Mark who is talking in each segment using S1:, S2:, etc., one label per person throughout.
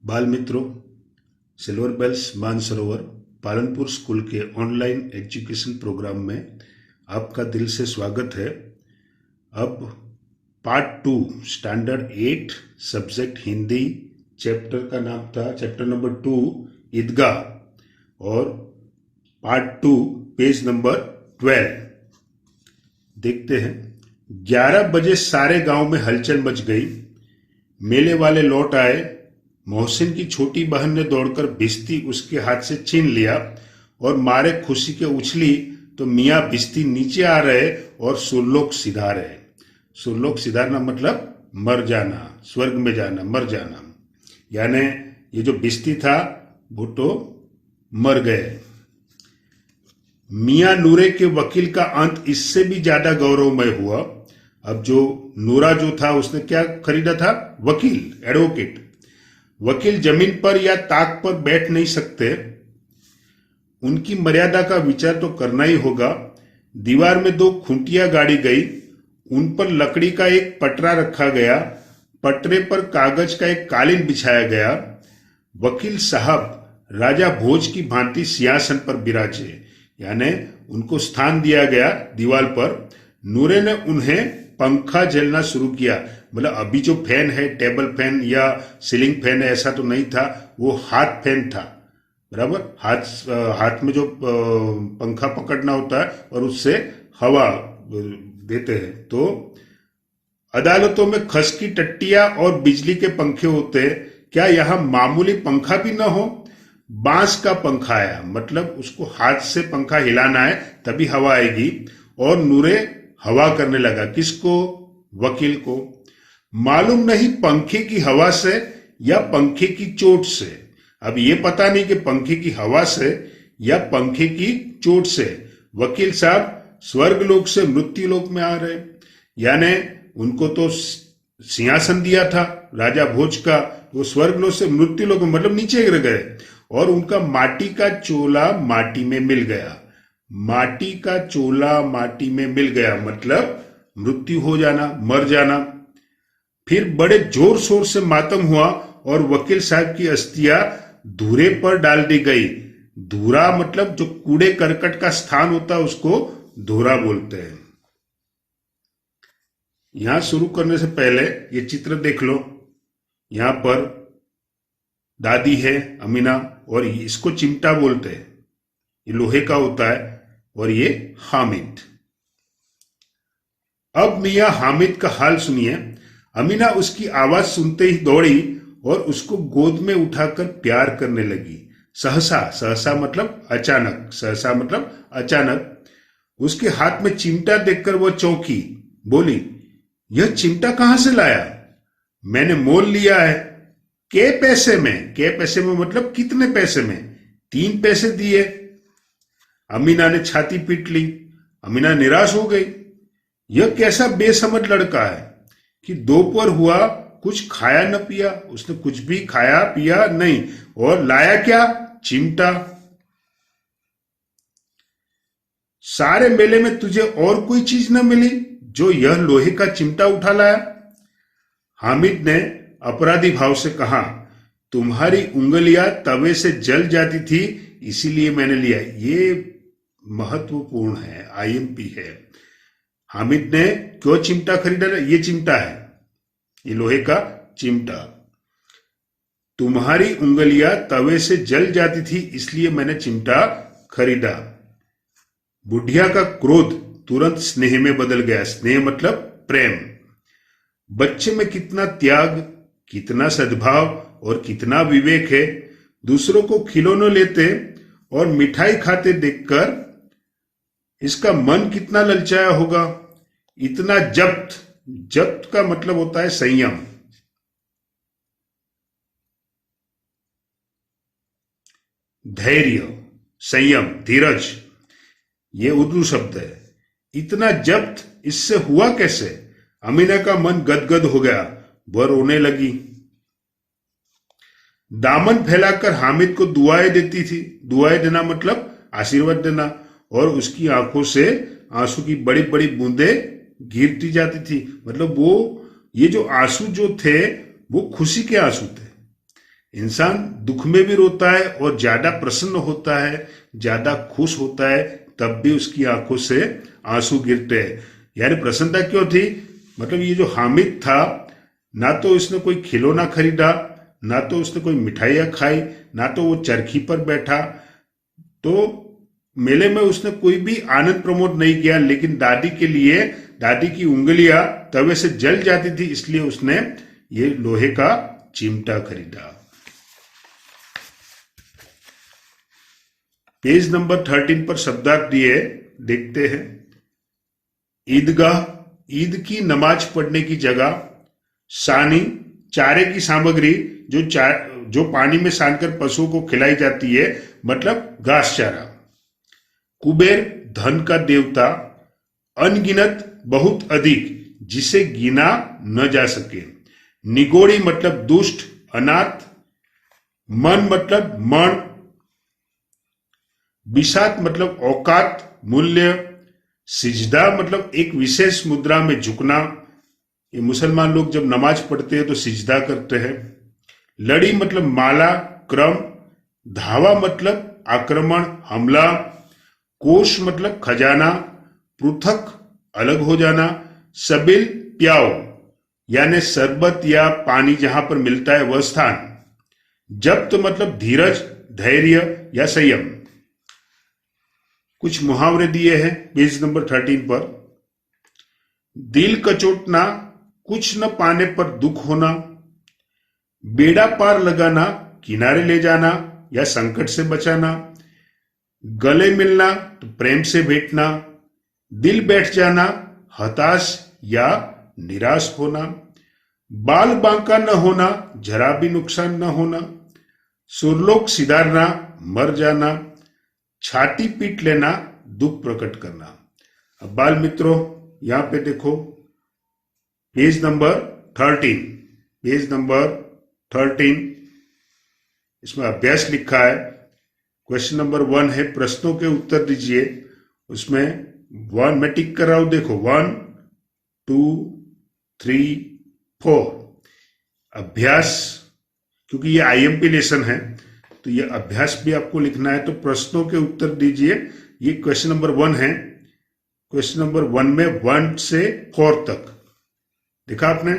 S1: बाल मित्रों, silver bells Mansarovar Palanpur school के ऑनलाइन एजुकेशन प्रोग्राम में आपका दिल से स्वागत है। अब part 2 standard 8 subject Hindi chapter का नाम था चैप्टर नंबर 2 ईदगाह और पार्ट 2 पेज नंबर 12 देखते हैं। 11 बजे सारे गांव में हलचल मच गई। मेले वाले लौट आए। मोहसिन की छोटी बहन ने दौड़कर भिश्ती उसके हाथ से छीन लिया और मारे खुशी के उछली तो मियाँ भिश्ती नीचे आ रहे और सुरलोक सिधा रहे। सुरलोक सिधारना मतलब मर जाना, स्वर्ग में जाना, मर जाना। यानी ये जो भिश्ती था वो तो मर गए। मियाँ नूरे के वकील का अंत इससे भी ज्यादा गौरवमय हुआ। अब जो नूरा जो था उसने क्या खरीदा था? वकील, एडवोकेट। वकील जमीन पर या ताक पर बैठ नहीं सकते, उनकी मर्यादा का विचार तो करना ही होगा। दीवार में 2 खूंटियां गाड़ी गई, उन पर लकड़ी का एक पटरा रखा गया, पटरे पर कागज का एक कालीन बिछाया गया। वकील साहब राजा भोज की भांति सिंहासन पर बिराजे, यानी उनको स्थान दिया गया दीवार पर। नूरे ने उन्हें पंखा झेलना शुरू किया। मतलब अभी जो फैन है, टेबल फैन या सीलिंग फैन है, ऐसा तो नहीं था, वो हाथ फैन था। बराबर, हाथ में जो पंखा पकड़ना होता है और उससे हवा देते हैं। तो अदालतों में खस की टट्टियां और बिजली के पंखे होते हैं, क्या यहां मामूली पंखा भी न हो? बांस का पंखा आया, मतलब उसको हाथ से पंखा हिलाना है तभी हवा आएगी। और नूरे हवा करने लगा। किसको? वकील को। मालूम नहीं पंखे की हवा से या पंखे की चोट से। अब ये पता नहीं कि पंखे की हवा से या पंखे की चोट से। वकील साहब स्वर्गलोक से मृत्युलोक में आ रहे, यानी उनको तो सिंहासन दिया था राजा भोज का, वो स्वर्गलोक से मृत्युलोक में मतलब नीचे गिर गए और उनका माटी का चोला माटी में मिल गया। माटी का चोला माटी में मिल गया मतलब मृत्यु हो जाना, मर जाना। फिर बड़े जोर शोर से मातम हुआ और वकील साहब की अस्थियां धूरे पर डाल दी गई। धूरा मतलब जो कूड़े करकट का स्थान होता है उसको धूरा बोलते हैं। यहां शुरू करने से पहले ये चित्र देख लो। यहां पर दादी है अमीना और इसको चिमटा बोलते हैं, ये लोहे का होता है। और ये हामिद। अब मियां हामिद का हाल सुनिए। अमीना उसकी आवाज सुनते ही दौड़ी और उसको गोद में उठाकर प्यार करने लगी। सहसा, सहसा मतलब अचानक, सहसा मतलब अचानक। उसके हाथ में चिमटा देखकर वह चौंकी। बोली, यह चिमटा कहां से लाया? मैंने मोल लिया है। के पैसे में? के पैसे में मतलब कितने पैसे में? 3 पैसे दिए। अमीना ने छाती पीट ली। अमीना निराश हो गई। यह कैसा बेसमझ लड़का है कि दोपहर हुआ कुछ खाया न पिया। उसने कुछ भी खाया पिया नहीं और लाया क्या? चिमटा। सारे मेले में तुझे और कोई चीज न मिली जो यह लोहे का चिमटा उठा लाया? हामिद ने अपराधी भाव से कहा, तुम्हारी उंगलियां तवे से जल जाती थी इसीलिए मैंने लिया। ये महत्वपूर्ण है, आईएमपी है। हामिद ने क्यों चिमटा खरीदा? ये चिमटा है, ये लोहे का चिमटा। तुम्हारी उंगलियां तवे से जल जाती थी इसलिए मैंने चिमटा खरीदा। बुढ़िया का क्रोध तुरंत स्नेह में बदल गया। स्नेह मतलब प्रेम। बच्चे में कितना त्याग, कितना सद्भाव और कितना विवेक है। दूसरों को खिलौने लेते और मिठाई खाते देखकर इसका मन कितना ललचाया होगा। इतना जब्त, जब्त का मतलब होता है संयम। धैर्य, संयम, धीरज, ये उर्दू शब्द है। इतना जब्त इससे हुआ कैसे? अमीना का मन गदगद हो गया, वह रोने लगी। दामन फैलाकर हामिद को दुआएं देती थी। दुआएं देना मतलब आशीर्वाद देना। और उसकी आंखों से आंसू की बड़ी बड़ी बूंदें गिरती जाती थी। मतलब वो ये जो आंसू जो थे वो खुशी के आंसू थे। इंसान दुख में भी रोता है और ज्यादा प्रसन्न होता है, ज्यादा खुश होता है, तब भी उसकी आंखों से आंसू गिरते हैं। यानी प्रसन्नता क्यों थी? मतलब ये जो हामिद था, ना तो उसने कोई खिलौना खरीदा, ना तो उसने कोई मिठाइयाँ खाई, ना तो वो चरखी पर बैठा, तो मेले में उसने कोई भी आनंद प्रमोद नहीं किया। लेकिन दादी के लिए, दादी की उंगलियां तवे से जल जाती थी, इसलिए उसने ये लोहे का चिमटा खरीदा। पेज नंबर 13 पर शब्दार्थ दिए, देखते हैं। ईदगाह, ईद की नमाज पढ़ने की जगह। सानी, चारे की सामग्री जो पानी में सानकर पशुओं को खिलाई जाती है, मतलब घास चारा। कुबेर, धन का देवता। अनगिनत, बहुत अधिक, जिसे गिना न जा सके। निगोड़ी मतलब दुष्ट, अनाथ। मन मतलब मन। बिसात मतलब औकात, मूल्य। सिजदा मतलब एक विशेष मुद्रा में झुकना। ये मुसलमान लोग जब नमाज पढ़ते हैं तो सिजदा करते हैं। लड़ी मतलब माला, क्रम। धावा मतलब आक्रमण, हमला। कोश मतलब खजाना, पृथक, अलग हो जाना। सबिल, प्याओ, यानी शरबत या पानी जहां पर मिलता है वह स्थान। जब्त मतलब धीरज, धैर्य या संयम। कुछ मुहावरे दिए हैं पेज नंबर 13 पर। दिल कचोटना, कुछ न पाने पर दुख होना। बेड़ा पार लगाना, किनारे ले जाना या संकट से बचाना। गले मिलना, तो प्रेम से भेंटना। दिल बैठ जाना, हताश या निराश होना। बाल बांका न होना, जरा भी नुकसान न होना। सुरलोक सिधारना, मर जाना। छाती पीट लेना, दुख प्रकट करना। अब बाल मित्रों, यहां पे देखो पेज नंबर 13, पेज नंबर 13, इसमें अभ्यास लिखा है। क्वेश्चन नंबर 1 है, प्रश्नों के उत्तर दीजिए। उसमें 1 मैं टिक कर रहा हूं, देखो 1 2 3 4। अभ्यास, क्योंकि ये आईएमपी लेसन है तो ये अभ्यास भी आपको लिखना है। तो प्रश्नों के उत्तर दीजिए। ये क्वेश्चन नंबर 1 है। क्वेश्चन नंबर 1 में 1 से 4 तक देखा आपने।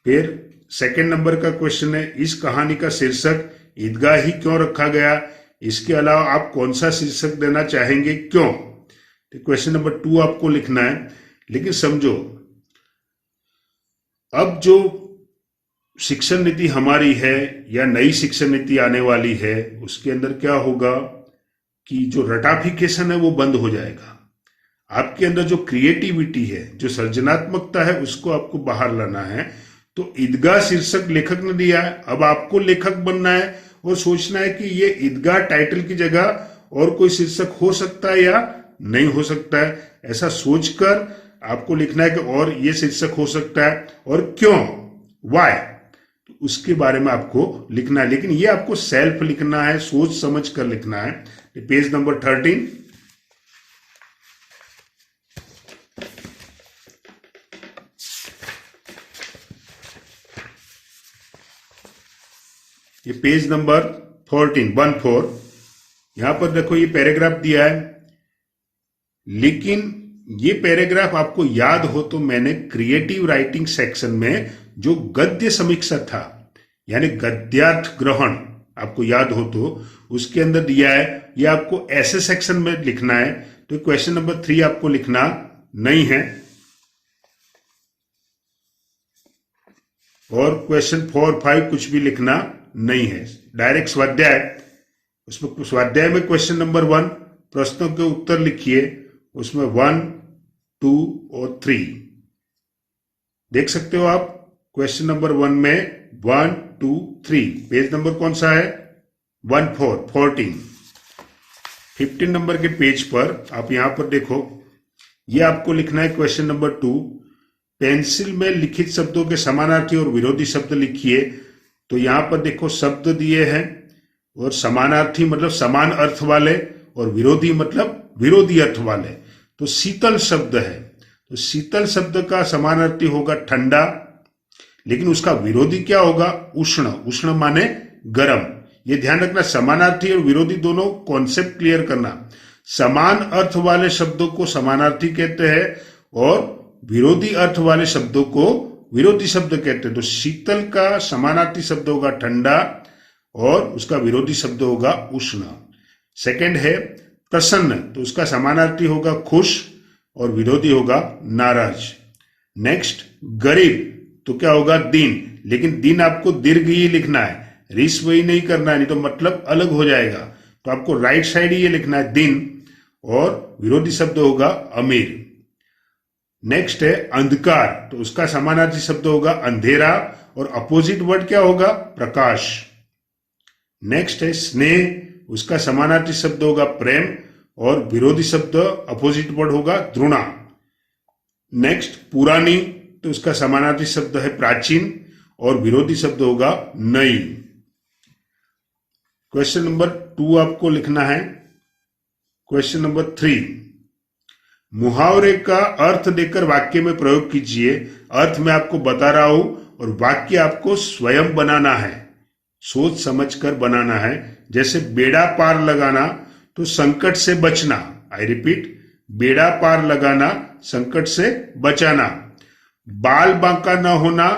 S1: फिर सेकंड नंबर का क्वेश्चन है, इस कहानी का शीर्षक ईदगाह ही क्यों रखा गया? इसके अलावा आप कौन सा शीर्षक देना चाहेंगे, क्यों? तो क्वेश्चन नंबर 2 आपको लिखना है। लेकिन समझो, अब जो शिक्षण नीति हमारी है या नई शिक्षण नीति आने वाली है, उसके अंदर क्या होगा कि जो रटाफिकेशन है वो बंद हो जाएगा। आपके अंदर जो क्रिएटिविटी है, जो सृजनात्मकता है, उसको आपको बाहर लाना है। तो ईदगाह शीर्षक लेखक ने दिया है, अब आपको लेखक बनना है और सोचना है कि ये ईदगाह टाइटल की जगह और कोई शीर्षक हो सकता है या नहीं हो सकता है। ऐसा सोचकर आपको लिखना है कि और ये शीर्षक हो सकता है और क्यों, वाई, तो उसके बारे में आपको लिखना है। लेकिन ये आपको सेल्फ लिखना है, सोच समझ कर लिखना है। पेज नंबर 13, ये पेज नंबर 14 यहां पर देखो ये पैराग्राफ दिया है। लेकिन ये पैराग्राफ आपको याद हो तो मैंने क्रिएटिव राइटिंग सेक्शन में जो गद्य समीक्षा था, यानी गद्यार्थ ग्रहण, आपको याद हो तो उसके अंदर दिया है। ये आपको ऐसे सेक्शन में लिखना है। तो क्वेश्चन नंबर 3 आपको लिखना नहीं है और क्वेश्चन 4 5 कुछ भी लिखना नहीं है। डायरेक्ट स्वाध्याय, उसमें स्वाध्याय में क्वेश्चन नंबर 1 प्रश्नों के उत्तर लिखिए। उसमें 1 2 और 3 देख सकते हो आप। क्वेश्चन नंबर 1 में 1 2 3। पेज नंबर कौन सा है? 14 15 नंबर के पेज पर आप यहां पर देखो, ये आपको लिखना है क्वेश्चन नंबर 2। पेंसिल में लिखित शब्दों के समानार्थी और विरोधी शब्द लिखिए। तो यहां पर देखो शब्द दिए हैं और समानार्थी मतलब समान अर्थ वाले और विरोधी मतलब विरोधी अर्थ वाले। तो शीतल शब्द है, तो शीतल शब्द का समानार्थी होगा ठंडा। लेकिन उसका विरोधी क्या होगा? उष्ण। उष्ण माने गर्म। ये ध्यान रखना, समानार्थी और विरोधी दोनों कॉन्सेप्ट क्लियर करना। समान अर्थ वाले शब्दों को समानार्थी कहते हैं और विरोधी अर्थ वाले शब्दों को विरोधी शब्द कहते हैं। तो शीतल का समानार्थी शब्द होगा ठंडा और उसका विरोधी शब्द होगा उष्ण। सेकंड है प्रसन्न, तो उसका समानार्थी होगा खुश और विरोधी होगा नाराज। नेक्स्ट गरीब, तो क्या होगा? दीन। लेकिन दीन आपको दीर्घ ही लिखना है, ऋस्व ही नहीं करना है, नहीं तो मतलब अलग हो जाएगा। तो आपको राइट साइड ही ये लिखना है दिन, और विरोधी शब्द होगा अमीर। नेक्स्ट है अंधकार, तो उसका समानार्थी शब्द होगा अंधेरा और अपोजिट वर्ड क्या होगा? प्रकाश। नेक्स्ट है स्नेह, उसका समानार्थी शब्द होगा प्रेम और विरोधी शब्द अपोजिट वर्ड होगा द्रोणा। नेक्स्ट पुरानी, तो उसका समानार्थी शब्द है प्राचीन और विरोधी शब्द होगा नई। क्वेश्चन नंबर 2 आपको लिखना है। क्वेश्चन नंबर 3, मुहावरे का अर्थ देकर वाक्य में प्रयोग कीजिए। अर्थ मैं आपको बता रहा हूं और वाक्य आपको स्वयं बनाना है, सोच समझकर बनाना है। जैसे बेड़ा पार लगाना, तो संकट से बचना। आई रिपीट, बेड़ा पार लगाना, संकट से बचाना। बाल बांका न होना,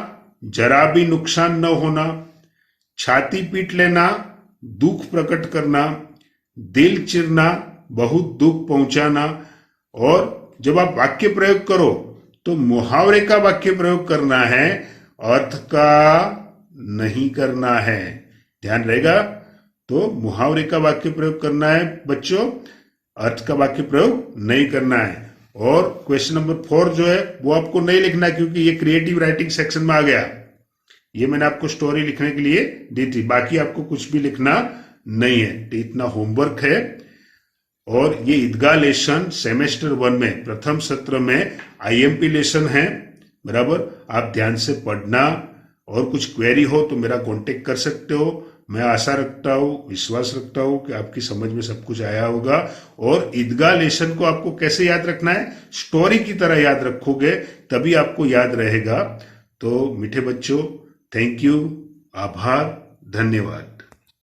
S1: जरा भी नुकसान न होना। छाती पीट लेना, दुख प्रकट करना। दिल चिरना, बहुत दुख पहुंचाना। और जब आप वाक्य प्रयोग करो तो मुहावरे का वाक्य प्रयोग करना है, अर्थ का नहीं करना है। ध्यान रहेगा। तो मुहावरे का वाक्य प्रयोग करना है बच्चों, अर्थ का वाक्य प्रयोग नहीं करना है। और क्वेश्चन नंबर 4 जो है वो आपको नहीं लिखना है, क्योंकि ये क्रिएटिव राइटिंग सेक्शन में आ गया। ये मैंने आपको स्टोरी लिखने के लिए दी थी, बाकी आपको कुछ भी लिखना नहीं है। तो इतना होमवर्क है। और ये ईदगाह लेसन सेमेस्टर 1 में प्रथम सत्र में आईएमपी लेसन है, बराबर। आप ध्यान से पढ़ना, और कुछ क्वेरी हो तो मेरा कांटेक्ट कर सकते हो। मैं आशा रखता हूँ, विश्वास रखता हूँ कि आपकी समझ में सब कुछ आया होगा। और ईदगाह लेसन को आपको कैसे याद रखना है? स्टोरी की तरह याद रखोगे तभी आपको याद रहेगा। तो मीठे बच्चों, थैंक यू, आभार, धन्यवाद।